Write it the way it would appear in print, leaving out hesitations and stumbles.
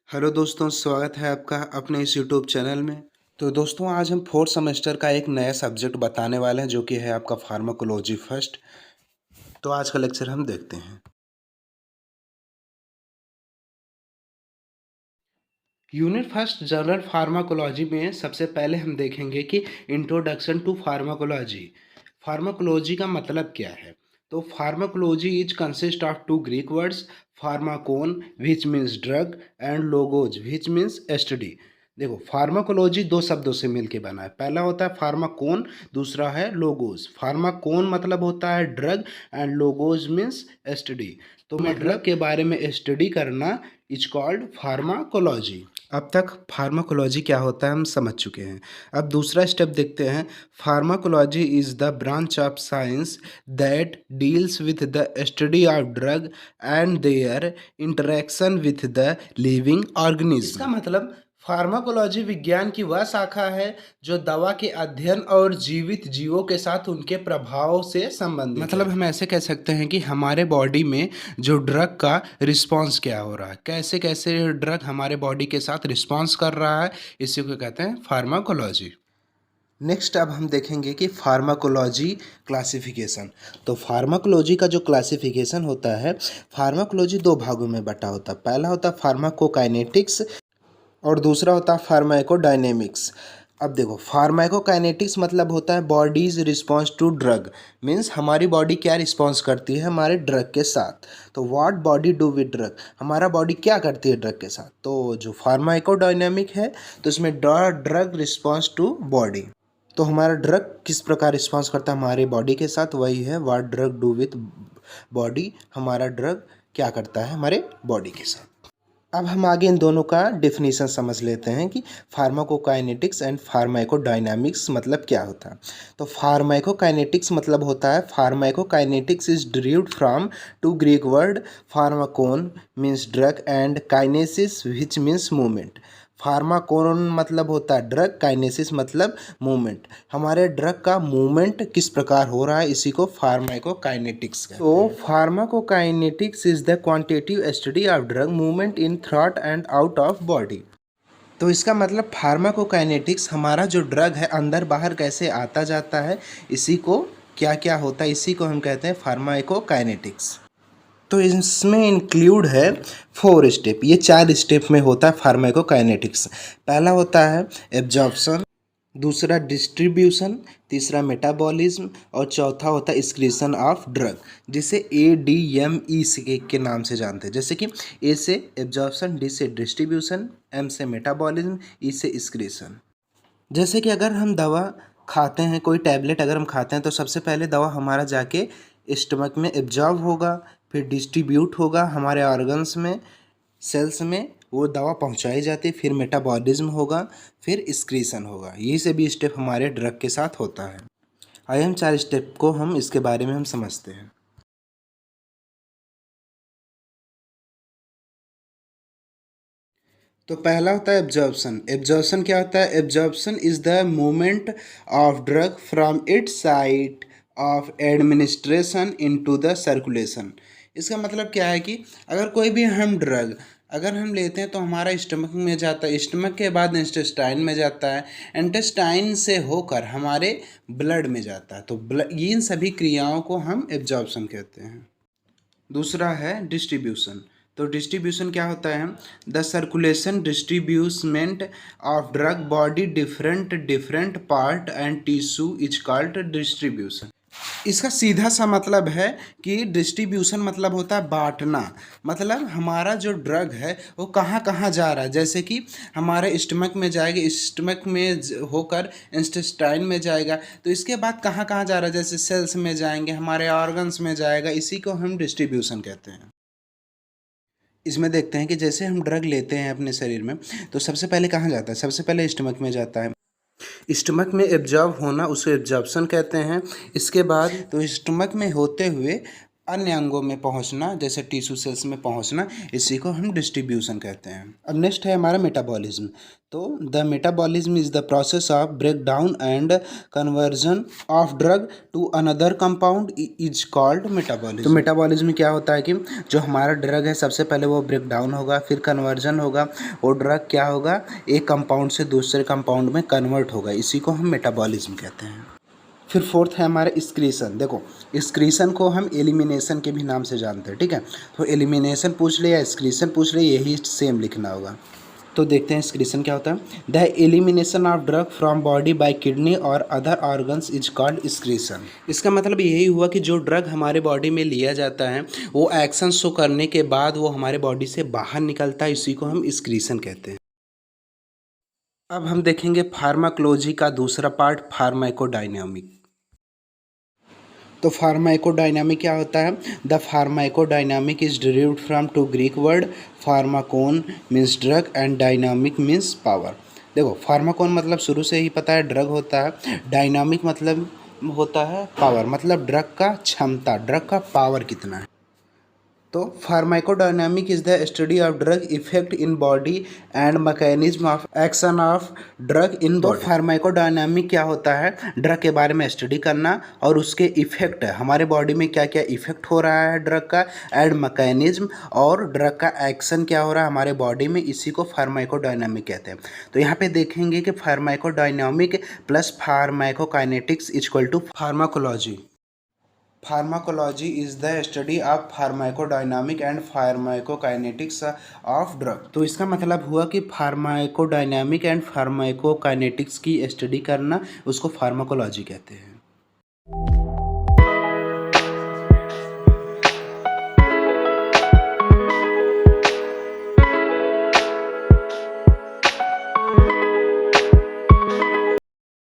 Hello दोस्तों, स्वागत है आपका अपने इस यूट्यूब चैनल में। तो दोस्तों, आज हम फोर्थ सेमेस्टर का एक नया सब्जेक्ट बताने वाले हैं जो कि है आपका फार्माकोलॉजी फर्स्ट। तो आज का लेक्चर हम देखते हैं। यूनिट फर्स्ट जनरल फार्माकोलॉजी में सबसे पहले हम देखेंगे कि इंट्रोडक्शन टू फार्माकोलॉजी। फार्माकोलॉजी का मतलब क्या है? तो pharmacology is consist of two Greek words, pharmakon which means drug and logos which means study. देखो, फार्माकोलॉजी दो शब्दों से मिलके बना है। पहला होता है फार्माकोन, दूसरा है लोगोज। फार्माकोन मतलब होता है drug and logos means study. तो मतलब के बारे में स्टडी करना इज कॉल्ड फार्माकोलॉजी। अब तक फार्माकोलॉजी क्या होता है हम समझ चुके हैं। अब दूसरा स्टेप देखते हैं। Pharmacology is the branch of science that deals with the study of drug and there interaction with the living organism. इसका मतलब फार्माकोलॉजी विज्ञान की वह शाखा है जो दवा के अध्ययन और जीवित जीवों के साथ उनके प्रभाव से संबंधित मतलब हम ऐसे कह सकते हैं कि हमारे बॉडी में जो ड्रग का रिस्पांस क्या हो रहा है, कैसे कैसे ड्रग हमारे बॉडी के साथ रिस्पांस कर रहा है, इसी को कहते हैं फार्माकोलॉजी। नेक्स्ट अब हम देखेंगे कि फार्माकोलॉजी क्लासिफिकेशन। तो फार्माकोलॉजी का जो क्लासिफिकेशन होता है, फार्माकोलॉजी दो भागों में बटा होता है। पहला होता है फार्माकोकाइनेटिक्स और दूसरा होता है फार्माकोडायनेमिक्स। अब देखो, फार्माकोकाइनेटिक्स मतलब होता है body's response to drug, means हमारी बॉडी क्या रिस्पॉन्स करती है हमारे ड्रग के साथ। तो what body do with drug, हमारा बॉडी क्या करती है ड्रग के साथ। तो जो फार्माकोडायनेमिक है तो इसमें ड्रग रिस्पॉन्स टू बॉडी, तो हमारा ड्रग किस प्रकार रिस्पॉन्स करता है हमारे बॉडी के साथ, वही है what drug do with body, हमारा ड्रग क्या करता है हमारे बॉडी के साथ। अब हम आगे इन दोनों का डेफिनेशन समझ लेते हैं कि फार्माकोकाइनेटिक्स एंड फार्माकोडायनामिक्स मतलब क्या होता है। तो फार्माकोकाइनेटिक्स मतलब होता है, pharmacokinetics is derived from two Greek word pharmakon means drug and kinesis which means movement. Pharmakon मतलब होता है ड्रग, काइनेसिस मतलब मूवमेंट। हमारे ड्रग का मूवमेंट किस प्रकार हो रहा है, इसी को फार्माकोकाइनेटिक्स कहते हैं। तो pharmacokinetics is the quantitative study of drug movement in throat and out of body. तो इसका मतलब फार्माकोकाइनेटिक्स हमारा जो ड्रग है अंदर बाहर कैसे आता जाता है, इसी को क्या क्या होता है, इसी को हम कहते हैं फार्माकोकाइनेटिक्स। तो इसमें इंक्लूड है 4 स्टेप, ये 4 स्टेप में होता है फार्माकोकाइनेटिक्स। पहला होता है एब्जॉर्प्शन, दूसरा डिस्ट्रीब्यूशन, तीसरा मेटाबॉलिज्म और चौथा होता है एक्सक्रीशन ऑफ ड्रग, जिसे ADME के नाम से जानते हैं। जैसे कि ए से एब्जॉर्प्शन, डी से डिस्ट्रीब्यूशन, एम से मेटाबॉलिज्म, ई से एक्सक्रीशन। जैसे कि अगर हम दवा खाते हैं, कोई टैबलेट अगर हम खाते हैं तो सबसे पहले दवा हमारा जाके स्टमक में एब्जॉर्ब होगा, फिर डिस्ट्रीब्यूट होगा हमारे ऑर्गन्स में, सेल्स में वो दवा पहुंचाई जाती है, फिर मेटाबॉलिज्म होगा, फिर एक्सक्रीशन होगा। ये सभी स्टेप हमारे ड्रग के साथ होता है। आइए हम 4 स्टेप को हम इसके बारे में हम समझते हैं। तो पहला होता है एब्जॉर्प्शन। एब्जॉर्प्शन क्या होता है? Absorption is the movement of drug from its site of administration into the circulation. इसका मतलब क्या है कि अगर कोई भी हम ड्रग अगर हम लेते हैं तो हमारा स्टमक में जाता है, स्टमक के बाद इंटेस्टाइन में जाता है, इंटेस्टाइन से होकर हमारे ब्लड में जाता है। तो इन सभी क्रियाओं को हम एब्जॉर्प्शन कहते हैं। दूसरा है डिस्ट्रीब्यूशन। तो डिस्ट्रीब्यूशन क्या होता है? The circulation distribution of drug body different part and tissue is called distribution. इसका सीधा सा मतलब है कि डिस्ट्रीब्यूशन मतलब होता है बांटना, मतलब हमारा जो ड्रग है वो कहाँ कहाँ जा रहा है। जैसे कि हमारे स्टमक में जाएगा, स्टमक में होकर इंटेस्टाइन में जाएगा, तो इसके बाद कहाँ कहाँ जा रहा है, जैसे सेल्स में जाएंगे, हमारे ऑर्गन्स में जाएगा, इसी को हम डिस्ट्रीब्यूशन कहते हैं। इसमें देखते हैं कि जैसे हम ड्रग लेते हैं अपने शरीर में तो सबसे पहले कहाँ जाता है? सबसे पहले स्टमक में जाता है। स्टमक में एब्जॉर्ब होना उसे एब्जॉर्प्शन कहते हैं। इसके बाद तो स्टमक में होते हुए अन्य अंगों में पहुंचना, जैसे टिश्यू सेल्स में पहुंचना, इसी को हम डिस्ट्रीब्यूशन कहते हैं। अब नेक्स्ट है हमारा मेटाबॉलिज्म। तो the metabolism is the process of break down and conversion of drug to another compound is called metabolism. तो मेटाबॉलिज्म क्या होता है कि जो हमारा ड्रग है सबसे पहले वो ब्रेक डाउन होगा, फिर कन्वर्जन होगा, वो ड्रग क्या होगा, एक कंपाउंड से दूसरे कंपाउंड में कन्वर्ट होगा, इसी को हम मेटाबॉलिज्म कहते हैं। फिर फोर्थ है हमारा एक्सक्रीशन। देखो, एक्सक्रीशन को हम एलिमिनेशन के भी नाम से जानते हैं, ठीक है। तो एलिमिनेशन पूछ ले या एक्सक्रीशन पूछ ले, यही सेम लिखना होगा। तो देखते हैं एक्सक्रीशन क्या होता है। The elimination of drug from body by kidney और other organs is called excretion. इसका मतलब यही हुआ कि जो ड्रग हमारे बॉडी में लिया जाता है वो एक्शन शो करने के बाद वो हमारे बॉडी से बाहर निकलता है, इसी को हम एक्सक्रीशन कहते हैं। अब हम देखेंगे फार्माकोलॉजी का दूसरा पार्ट, फार्माकोडायनामिक। तो फार्माकोडायनामिक क्या होता है। The pharmacodynamic is derived from two Greek word, pharmakon means drug and dynamic means power. देखो, फार्माकोन मतलब शुरू से ही पता है ड्रग होता है, डायनामिक मतलब होता है पावर, मतलब ड्रग का क्षमता, ड्रग का पावर कितना है। तो pharmacodynamic is the study of drug effect in body and mechanism of action of drug in body. Pharmacodynamic क्या होता है, ड्रग के बारे में स्टडी करना और उसके इफेक्ट, हमारे बॉडी में क्या क्या इफेक्ट हो रहा है ड्रग का, एंड मैकेनिज्म, और ड्रग का एक्शन क्या हो रहा है हमारे बॉडी में, इसी को फार्माकोडायनामिक कहते हैं। तो यहाँ पे देखेंगे कि pharmacodynamic plus pharmacokinetics equal to pharmacology. Pharmacology is the study of pharmacodynamic and pharmacokinetics of drug. तो इसका मतलब हुआ कि फार्माकोडायनामिक एंड फार्माकोकाइनेटिक्स की स्टडी करना, उसको फार्माकोलॉजी कहते हैं।